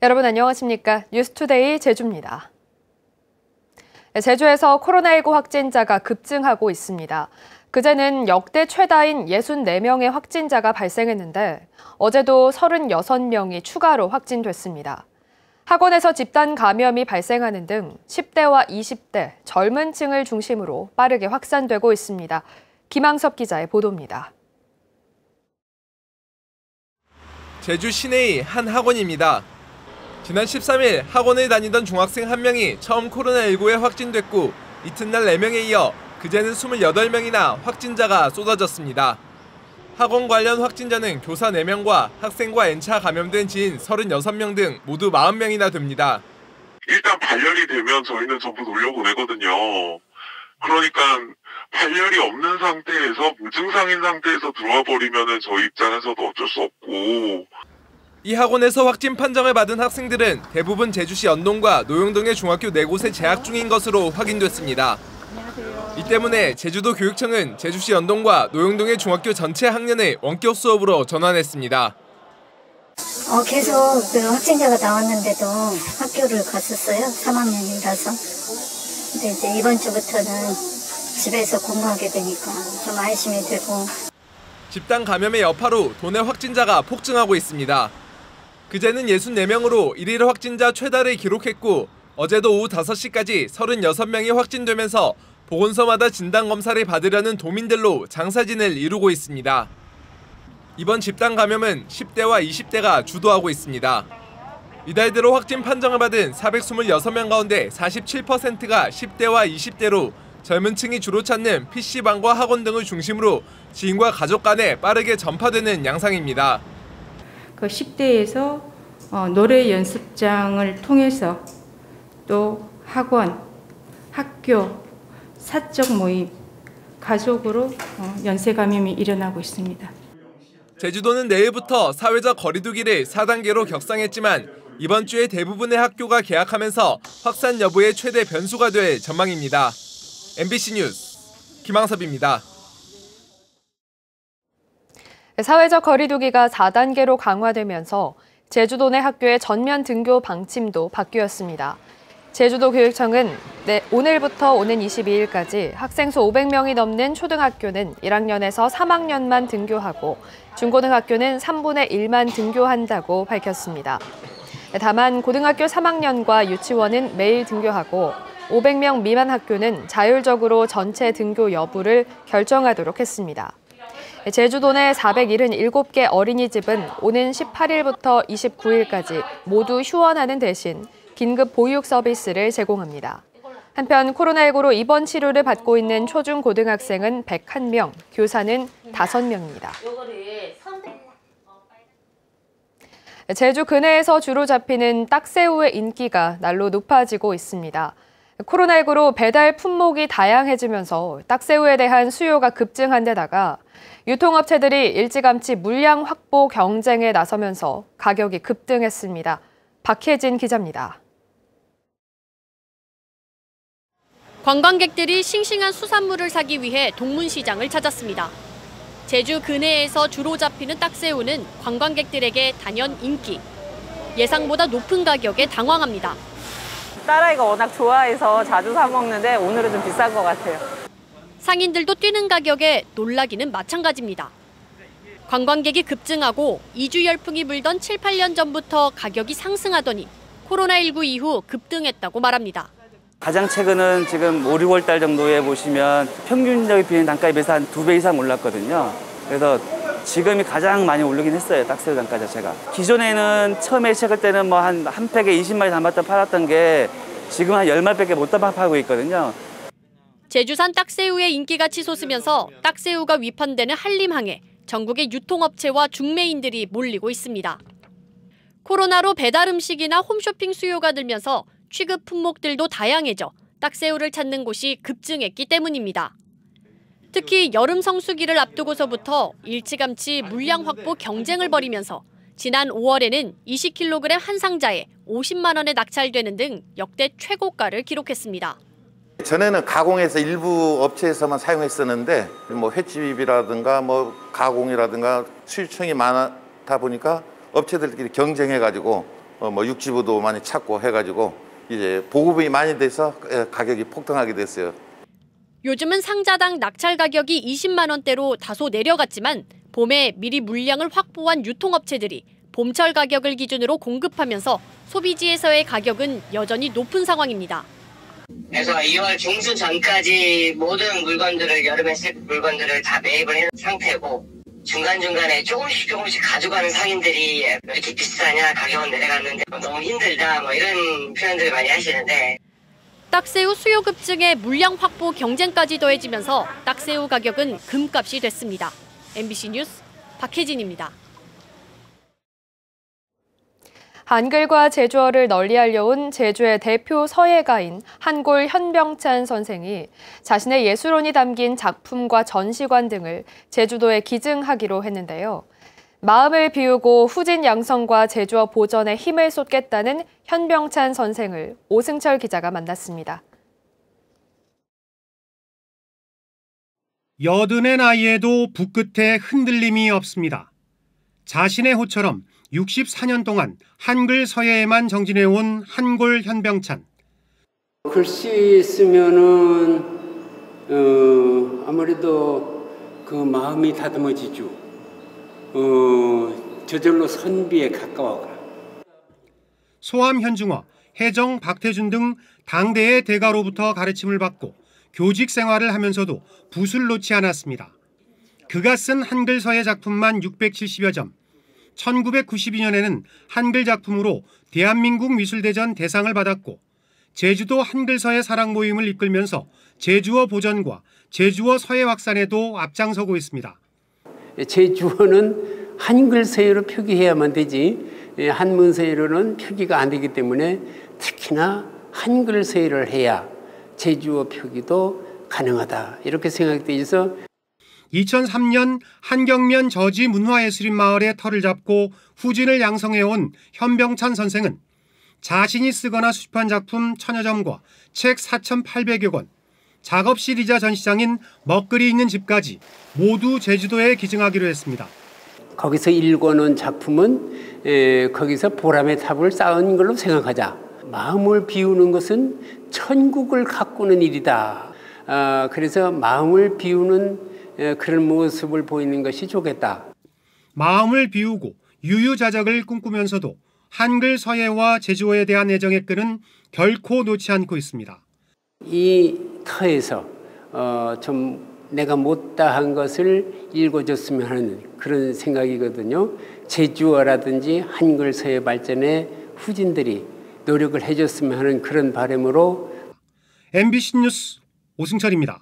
여러분 안녕하십니까? 뉴스투데이 제주입니다. 제주에서 코로나19 확진자가 급증하고 있습니다. 그제는 역대 최다인 64명의 확진자가 발생했는데 어제도 36명이 추가로 확진됐습니다. 학원에서 집단 감염이 발생하는 등 10대와 20대 젊은 층을 중심으로 빠르게 확산되고 있습니다. 김항섭 기자의 보도입니다. 제주 시내의 한 학원입니다. 지난 13일 학원을 다니던 중학생 1명이 처음 코로나19에 확진됐고 이튿날 4명에 이어 그제는 28명이나 확진자가 쏟아졌습니다. 학원 관련 확진자는 교사 4명과 학생과 N차 감염된 지인 36명 등 모두 40명이나 됩니다. 일단 발열이 되면 저희는 전부 돌려보내거든요. 그러니까 발열이 없는 상태에서 무증상인 상태에서 들어와 버리면 저희 입장에서도 어쩔 수 없고. 이 학원에서 확진 판정을 받은 학생들은 대부분 제주시 연동과 노영동의 중학교 4곳에 재학 중인 것으로 확인됐습니다. 이 때문에 제주도 교육청은 제주시 연동과 노영동의 중학교 전체 학년을 원격 수업으로 전환했습니다. 계속 확진자가 나왔는데도 학교를 갔었어요. 3학년이라서. 근데 이제 이번 주부터는 집에서 공부하게 되니까 좀 안심이 되고. 집단 감염의 여파로 도내 확진자가 폭증하고 있습니다. 그제는 64명으로 일일 확진자 최다를 기록했고 어제도 오후 5시까지 36명이 확진되면서 보건소마다 진단검사를 받으려는 도민들로 장사진을 이루고 있습니다. 이번 집단 감염은 10대와 20대가 주도하고 있습니다. 이달 들어 확진 판정을 받은 426명 가운데 47%가 10대와 20대로 젊은 층이 주로 찾는 PC방과 학원 등을 중심으로 지인과 가족 간에 빠르게 전파되는 양상입니다. 그 10대에서 노래 연습장을 통해서 또 학원, 학교, 사적 모임, 가족으로 연쇄 감염이 일어나고 있습니다. 제주도는 내일부터 사회적 거리두기를 4단계로 격상했지만 이번 주에 대부분의 학교가 개학하면서 확산 여부의 최대 변수가 될 전망입니다. MBC 뉴스 김항섭입니다. 사회적 거리두기가 4단계로 강화되면서 제주도 내 학교의 전면 등교 방침도 바뀌었습니다. 제주도 교육청은 오늘부터 오는 22일까지 학생 수 500명이 넘는 초등학교는 1학년에서 3학년만 등교하고 중고등학교는 3분의 1만 등교한다고 밝혔습니다. 다만 고등학교 3학년과 유치원은 매일 등교하고 500명 미만 학교는 자율적으로 전체 등교 여부를 결정하도록 했습니다. 제주도 내 477개 어린이집은 오는 18일부터 29일까지 모두 휴원하는 대신 긴급 보육 서비스를 제공합니다. 한편 코로나19로 입원 치료를 받고 있는 초중 고등학생은 101명, 교사는 5명입니다. 제주 근해에서 주로 잡히는 딱새우의 인기가 날로 높아지고 있습니다. 코로나19로 배달 품목이 다양해지면서 딱새우에 대한 수요가 급증한 데다가 유통업체들이 일찌감치 물량 확보 경쟁에 나서면서 가격이 급등했습니다. 박혜진 기자입니다. 관광객들이 싱싱한 수산물을 사기 위해 동문시장을 찾았습니다. 제주 근해에서 주로 잡히는 딱새우는 관광객들에게 단연 인기. 예상보다 높은 가격에 당황합니다. 딸아이가 워낙 좋아해서 자주 사 먹는데 오늘은 좀 비싼 것 같아요. 상인들도 뛰는 가격에 놀라기는 마찬가지입니다. 관광객이 급증하고 이주 열풍이 불던 7, 8년 전부터 가격이 상승하더니 코로나19 이후 급등했다고 말합니다. 가장 최근은 지금 5, 6월 달 정도에 보시면 평균적인 비행 단가에 비해서 한 2배 이상 올랐거든요. 그래서 지금이 가장 많이 오르긴 했어요, 딱새우 단가 자체가. 기존에는 처음에 시작할 때는 뭐 한 팩에 20마리 담았던 팔았던 게 지금 한 10마리밖에 못 담아 팔고 있거든요. 제주산 딱새우의 인기가 치솟으면서 딱새우가 위판되는 한림항에 전국의 유통업체와 중매인들이 몰리고 있습니다. 코로나로 배달 음식이나 홈쇼핑 수요가 늘면서 취급 품목들도 다양해져 딱새우를 찾는 곳이 급증했기 때문입니다. 특히 여름 성수기를 앞두고서부터 일찌감치 물량 확보 경쟁을 벌이면서 지난 5월에는 20kg 한 상자에 50만 원에 낙찰되는 등 역대 최고가를 기록했습니다. 전에는 가공해서 일부 업체에서만 사용했었는데 뭐 횟집이라든가 뭐 가공이라든가 수요청이 많다 보니까 업체들끼리 경쟁해가지고 뭐 육지부도 많이 찾고 해가지고 이제 보급이 많이 돼서 가격이 폭등하게 됐어요. 요즘은 상자당 낙찰 가격이 20만 원대로 다소 내려갔지만 봄에 미리 물량을 확보한 유통업체들이 봄철 가격을 기준으로 공급하면서 소비지에서의 가격은 여전히 높은 상황입니다. 그래서 2월 중순 전까지 모든 물건들을 여름에 쓸 물건들을 다 매입을 한 상태고 중간중간에 조금씩 가져가는 상인들이 왜 이렇게 비싸냐, 가격은 내려갔는데 너무 힘들다 뭐 이런 표현들을 많이 하시는데 딱새우 수요 급증에 물량 확보 경쟁까지 더해지면서 딱새우 가격은 금값이 됐습니다. MBC 뉴스 박혜진입니다. 한글과 제주어를 널리 알려온 제주의 대표 서예가인 한골 현병찬 선생이 자신의 예술혼이 담긴 작품과 전시관 등을 제주도에 기증하기로 했는데요. 마음을 비우고 후진 양성과 제주어 보전에 힘을 쏟겠다는 현병찬 선생을 오승철 기자가 만났습니다. 80의 나이에도 붓끝에 흔들림이 없습니다. 자신의 호처럼 64년 동안 한글 서예에만 정진해온 한골 현병찬. 글씨 쓰면은 아무래도 그 마음이 다듬어지죠. 저절로 선비에 가까워가. 소암 현중화, 해정 박태준 등 당대의 대가로부터 가르침을 받고 교직 생활을 하면서도 붓을 놓지 않았습니다. 그가 쓴 한글 서예 작품만 670여 점. 1992년에는 한글 작품으로 대한민국 미술대전 대상을 받았고 제주도 한글서예 사랑 모임을 이끌면서 제주어 보전과 제주어 서예 확산에도 앞장서고 있습니다. 제주어는 한글서예로 표기해야만 되지 한문서예로는 표기가 안 되기 때문에 특히나 한글서예를 해야 제주어 표기도 가능하다 이렇게 생각돼 있어 2003년 한경면 저지 문화예술인 마을에 터를 잡고 후진을 양성해온 현병찬 선생은 자신이 쓰거나 수집한 작품 1000여 점과 책 4,800여 권, 작업실이자 전시장인 먹글이 있는 집까지 모두 제주도에 기증하기로 했습니다. 거기서 읽어놓은 작품은 거기서 보람의 탑을 쌓은 걸로 생각하자. 마음을 비우는 것은 천국을 가꾸는 일이다. 그래서 마음을 비우는 그런 모습을 보이는 것이 좋겠다. 마음을 비우고 유유자적을 꿈꾸면서도 한글 서예와 제주어에 대한 애정의 끈은 결코 놓지 않고 있습니다. 이 터에서 좀 내가 못다한 것을 읽어줬으면 하는 그런 생각이거든요. 제주어라든지 한글 서예 발전에 후진들이 노력을 해줬으면 하는 그런 바람으로 MBC 뉴스 오승철입니다.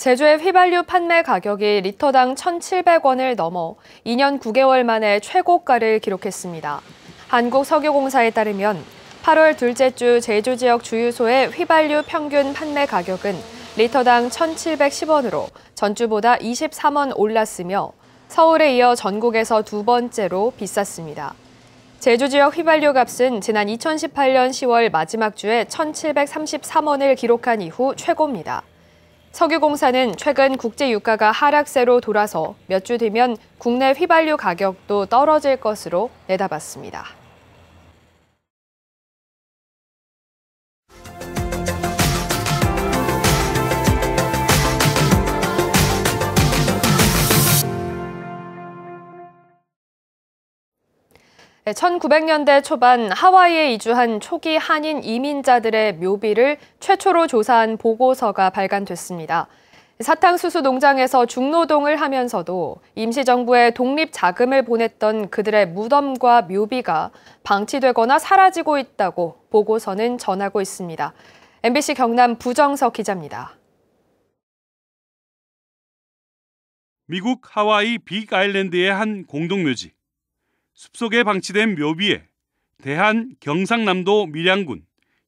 제주의 휘발유 판매 가격이 리터당 1,700원을 넘어 2년 9개월 만에 최고가를 기록했습니다. 한국석유공사에 따르면 8월 둘째 주 제주 지역 주유소의 휘발유 평균 판매 가격은 리터당 1,710원으로 전주보다 23원 올랐으며 서울에 이어 전국에서 두 번째로 비쌌습니다. 제주 지역 휘발유 값은 지난 2018년 10월 마지막 주에 1,733원을 기록한 이후 최고입니다. 석유공사는 최근 국제 유가가 하락세로 돌아서 몇 주 뒤면 국내 휘발유 가격도 떨어질 것으로 내다봤습니다. 네, 1900년대 초반 하와이에 이주한 초기 한인 이민자들의 묘비를 최초로 조사한 보고서가 발간됐습니다. 사탕수수 농장에서 중노동을 하면서도 임시정부에 독립자금을 보냈던 그들의 무덤과 묘비가 방치되거나 사라지고 있다고 보고서는 전하고 있습니다. MBC 경남 부정석 기자입니다. 미국 하와이 빅 아일랜드의 한 공동묘지. 숲속에 방치된 묘비에 대한 경상남도 밀양군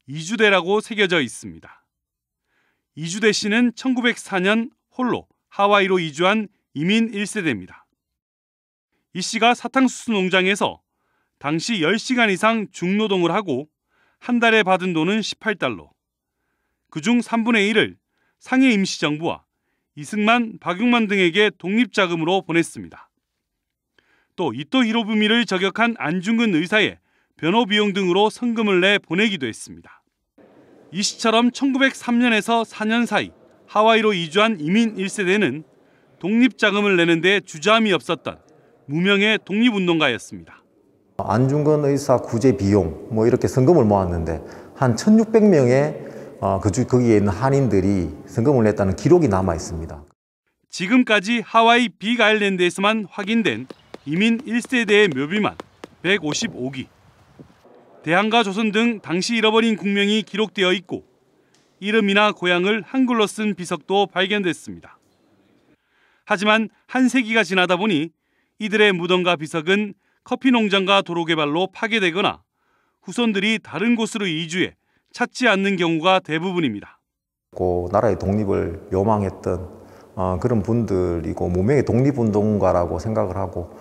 이주대라고 새겨져 있습니다. 이주대 씨는 1904년 홀로 하와이로 이주한 이민 1세대입니다. 이 씨가 사탕수수 농장에서 당시 10시간 이상 중노동을 하고 한 달에 받은 돈은 18달러. 그중 3분의 1을 상해 임시정부와 이승만, 박용만 등에게 독립자금으로 보냈습니다. 또 이토 히로부미를 저격한 안중근 의사의 변호 비용 등으로 성금을 내 보내기도 했습니다. 이 시처럼 1903년에서 4년 사이 하와이로 이주한 이민 1세대는 독립자금을 내는 데 주저함이 없었던 무명의 독립운동가였습니다. 안중근 의사 구제 비용 이렇게 성금을 모았는데 한 1,600명의 거기에 있는 한인들이 성금을 냈다는 기록이 남아 있습니다. 지금까지 하와이 빅 아일랜드에서만 확인된 이민 1세대의 묘비만 155기. 대한과 조선 등 당시 잃어버린 국명이 기록되어 있고 이름이나 고향을 한글로 쓴 비석도 발견됐습니다. 하지만 한 세기가 지나다 보니 이들의 무덤과 비석은 커피 농장과 도로 개발로 파괴되거나 후손들이 다른 곳으로 이주해 찾지 않는 경우가 대부분입니다. 나라의 독립을 요망했던 그런 분들이고 무명의 독립운동가라고 생각을 하고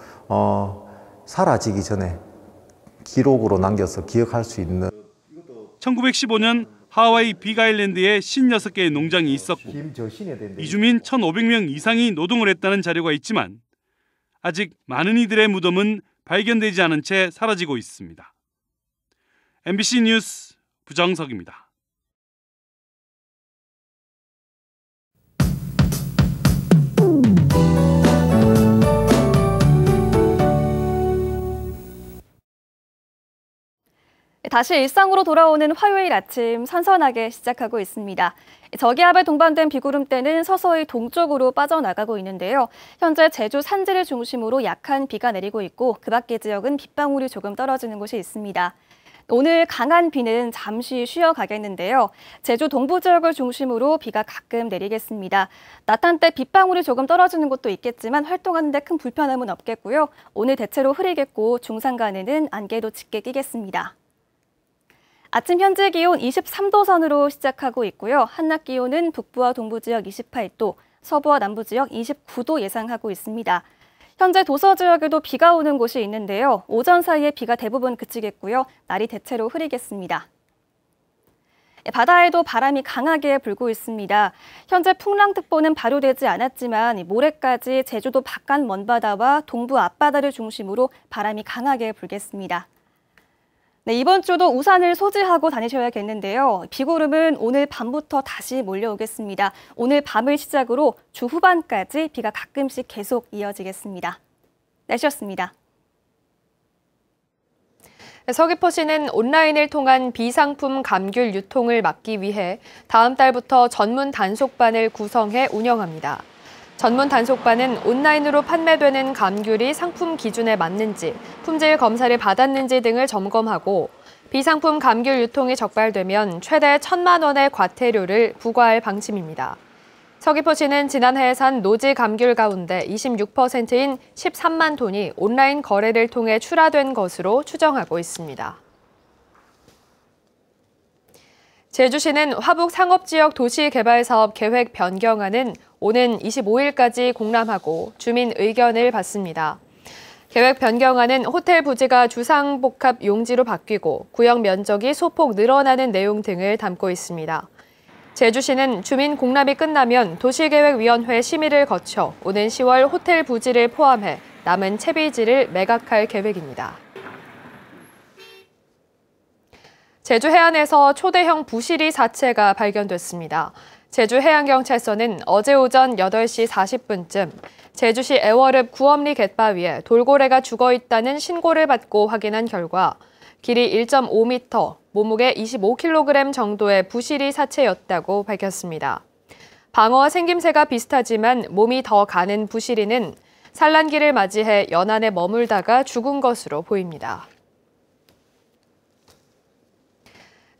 사라지기 전에 기록으로 남겨서 기억할 수 있는 1915년 하와이 빅아일랜드에 56개의 농장이 있었고 이주민 1,500명 이상이 노동을 했다는 자료가 있지만 아직 많은 이들의 무덤은 발견되지 않은 채 사라지고 있습니다. MBC 뉴스 부정석입니다. 다시 일상으로 돌아오는 화요일 아침 선선하게 시작하고 있습니다. 저기압에 동반된 비구름대는 서서히 동쪽으로 빠져나가고 있는데요. 현재 제주 산지를 중심으로 약한 비가 내리고 있고 그 밖의 지역은 빗방울이 조금 떨어지는 곳이 있습니다. 오늘 강한 비는 잠시 쉬어가겠는데요. 제주 동부 지역을 중심으로 비가 가끔 내리겠습니다. 낮 한때 빗방울이 조금 떨어지는 곳도 있겠지만 활동하는 데 큰 불편함은 없겠고요. 오늘 대체로 흐리겠고 중산간에는 안개도 짙게 끼겠습니다. 아침 현재 기온 23도 선으로 시작하고 있고요. 한낮 기온은 북부와 동부 지역 28도, 서부와 남부 지역 29도 예상하고 있습니다. 현재 도서 지역에도 비가 오는 곳이 있는데요. 오전 사이에 비가 대부분 그치겠고요. 날이 대체로 흐리겠습니다. 바다에도 바람이 강하게 불고 있습니다. 현재 풍랑특보는 발효되지 않았지만 모레까지 제주도 바깥 먼바다와 동부 앞바다를 중심으로 바람이 강하게 불겠습니다. 네, 이번 주도 우산을 소지하고 다니셔야겠는데요. 비구름은 오늘 밤부터 다시 몰려오겠습니다. 오늘 밤을 시작으로 주 후반까지 비가 가끔씩 계속 이어지겠습니다. 날씨였습니다. 서귀포시는 온라인을 통한 비상품 감귤 유통을 막기 위해 다음 달부터 전문 단속반을 구성해 운영합니다. 전문 단속반은 온라인으로 판매되는 감귤이 상품 기준에 맞는지, 품질 검사를 받았는지 등을 점검하고 비상품 감귤 유통이 적발되면 최대 1,000만 원의 과태료를 부과할 방침입니다. 서귀포시는 지난해 산 노지 감귤 가운데 26%인 13만 톤이 온라인 거래를 통해 출하된 것으로 추정하고 있습니다. 제주시는 화북 상업지역 도시개발사업 계획 변경안은 오는 25일까지 공람하고 주민 의견을 받습니다. 계획 변경안은 호텔 부지가 주상복합 용지로 바뀌고 구역 면적이 소폭 늘어나는 내용 등을 담고 있습니다. 제주시는 주민 공람이 끝나면 도시계획위원회 심의를 거쳐 오는 10월 호텔 부지를 포함해 남은 채비지를 매각할 계획입니다. 제주 해안에서 초대형 부시리 사체가 발견됐습니다. 제주해양경찰서는 어제 오전 8시 40분쯤 제주시 애월읍 구엄리 갯바위에 돌고래가 죽어있다는 신고를 받고 확인한 결과 길이 1.5m, 몸무게 25kg 정도의 부시리 사체였다고 밝혔습니다. 방어와 생김새가 비슷하지만 몸이 더 가는 부시리는 산란기를 맞이해 연안에 머물다가 죽은 것으로 보입니다.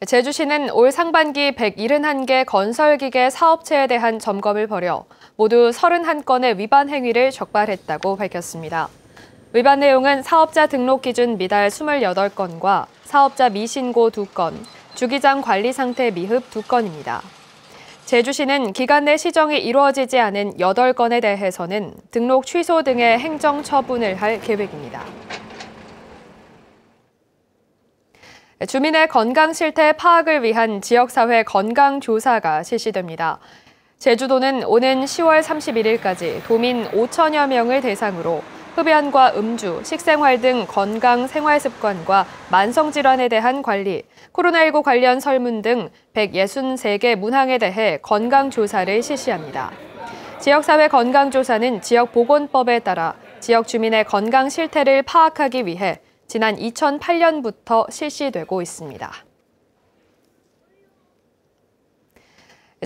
제주시는 올 상반기 171개 건설기계 사업체에 대한 점검을 벌여 모두 31건의 위반 행위를 적발했다고 밝혔습니다. 위반 내용은 사업자 등록 기준 미달 28건과 사업자 미신고 2건, 주기장 관리 상태 미흡 2건입니다. 제주시는 기간 내 시정이 이루어지지 않은 8건에 대해서는 등록 취소 등의 행정 처분을 할 계획입니다. 주민의 건강 실태 파악을 위한 지역사회 건강조사가 실시됩니다. 제주도는 오는 10월 31일까지 도민 5천여 명을 대상으로 흡연과 음주, 식생활 등 건강 생활 습관과 만성질환에 대한 관리, 코로나19 관련 설문 등 163개 문항에 대해 건강조사를 실시합니다. 지역사회 건강조사는 지역보건법에 따라 지역 주민의 건강 실태를 파악하기 위해 지난 2008년부터 실시되고 있습니다.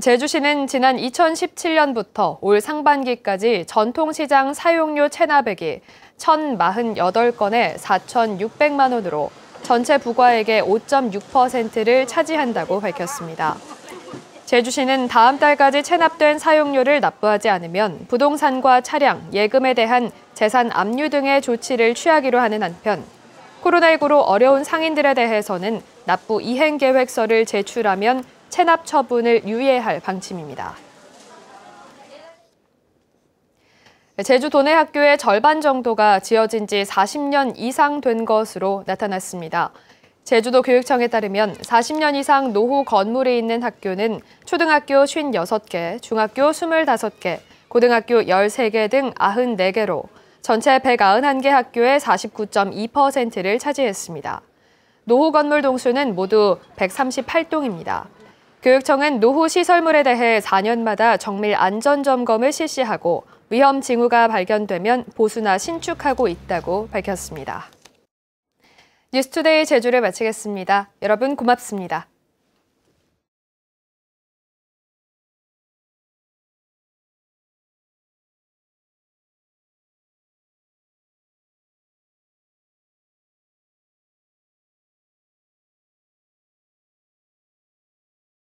제주시는 지난 2017년부터 올 상반기까지 전통시장 사용료 체납액이 1,048건에 4,600만 원으로 전체 부과액의 5.6%를 차지한다고 밝혔습니다. 제주시는 다음 달까지 체납된 사용료를 납부하지 않으면 부동산과 차량, 예금에 대한 재산 압류 등의 조치를 취하기로 하는 한편 코로나19로 어려운 상인들에 대해서는 납부 이행 계획서를 제출하면 체납 처분을 유예할 방침입니다. 제주 도내학교의 절반 정도가 지어진 지 40년 이상 된 것으로 나타났습니다. 제주도 교육청에 따르면 40년 이상 노후 건물이 있는 학교는 초등학교 56개, 중학교 25개, 고등학교 13개 등 94개로 전체 191개 학교의 49.2%를 차지했습니다. 노후 건물 동수는 모두 138동입니다. 교육청은 노후 시설물에 대해 4년마다 정밀 안전 점검을 실시하고 위험 징후가 발견되면 보수나 신축하고 있다고 밝혔습니다. 뉴스투데이 제주를 마치겠습니다. 여러분 고맙습니다.